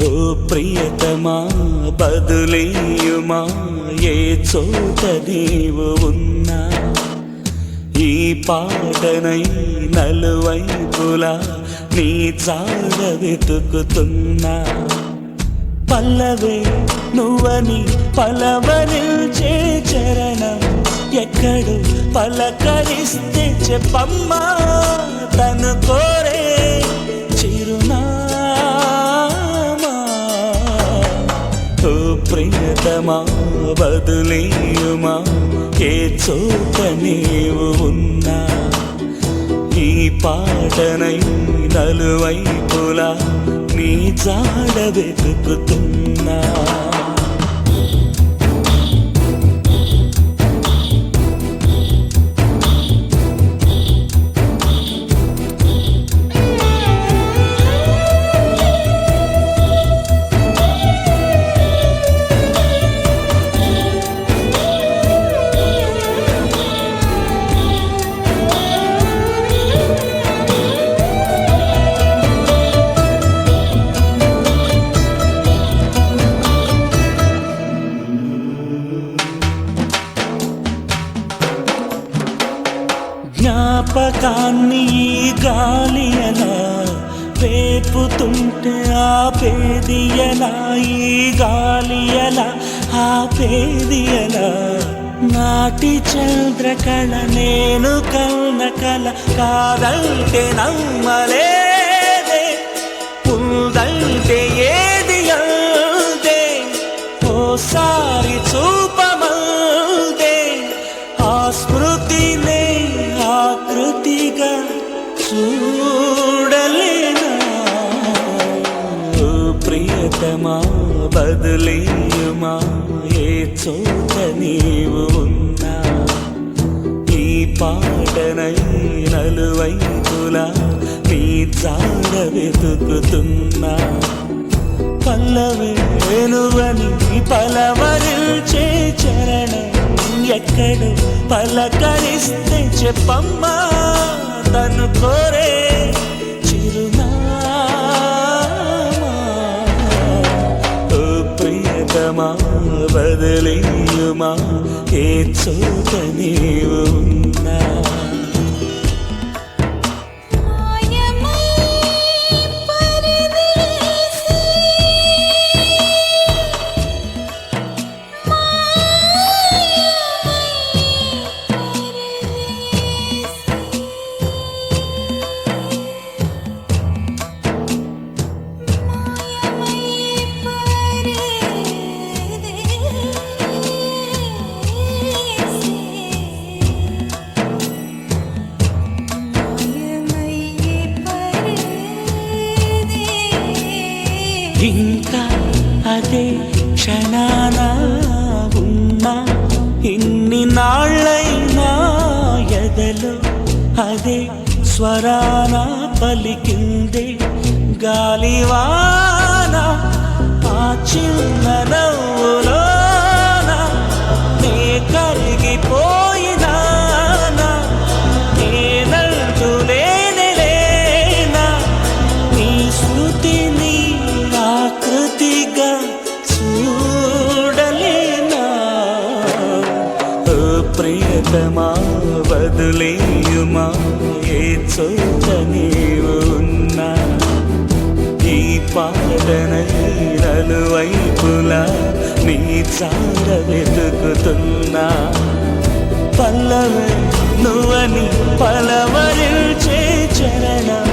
ఓ ప్రియతమా బదులేయుమా ఏ చోట నీవు ఉన్నా, ఈ పాటనై నలువైపులా నీ జాడ వెతుకుతున్నా. పల్లవే నువ్వని పలవరించే చరణం ఎక్కడు పలకరిస్తే చెప్పమ్మా, తను కోరే చిరునామా. ఓ ప్రియతమా బదులేయుమా ఏ చోట నీవు ఉన్నా, ఈ పాటనై నలువైపులా నీ జాడ వెతుకుతున్నా. జ్ఞాపకాన్ని ఈ గాలి ఎలా రేపుతుంటే ఆపేది ఎలా, ఈ గాలి ఎలా ఆపేది ఎలా. నాటి చంద్రకళ నేను కన్న కల కాదంటే నమ్మలేదే, ఉందంటే ఏది అందే ఓసారి చూపమందే. ఆ స్మృతినే ఆకృతిగా చూడలేనా. ఓ ప్రియతమా బదులేయుమా ఏ చోట నీవు ఉన్నా, ఈ పాటనై నలువైపులా నీ జాడ వెతుకుతున్నా. పల్లవే నువ్వని పలవరించే చరణం ఎక్కడు పలకరిస్తే చెప్పమ్మా, తను కోరే చిరునామా. ఓ ప్రియతమా బదులేయుమా ఏ చోట నీవు ఉన్నా. ఇంకా అదే క్షణాన ఉన్నా, ఇన్ని నాళ్ళైనా ఎదలో అదే స్వరాన పలికిందే గాలివాన. ఆ చిన్న నవ్వులోన నే కరిగిపోయినా, నేనంటూ లేనేలేనా, నీ స్మృతిని ఆకృతిగా చూడలేనా. ఓ ప్రియతమా బదులేయుమా ఏ చోట నీవు ఉన్నా, ఈ పాటనై నలువైపులా నీ జాడ వెతుకుతున్నా. పల్లవే నువ్వని పలవరించే చరణం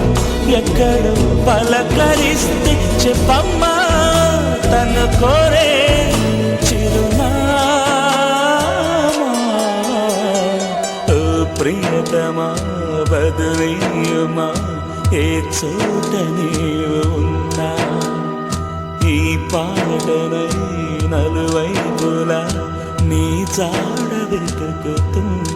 ఎక్కడు పలకరిస్తే చెప్పమ్మా, తను కోరే చిరునామా. ఓ ప్రియతమా బదులేయుమా ఏ చోట నీవు ఉన్నా, ఈ పాటనై నలువైపులా నీ జాడ వెతుకుతున్నా.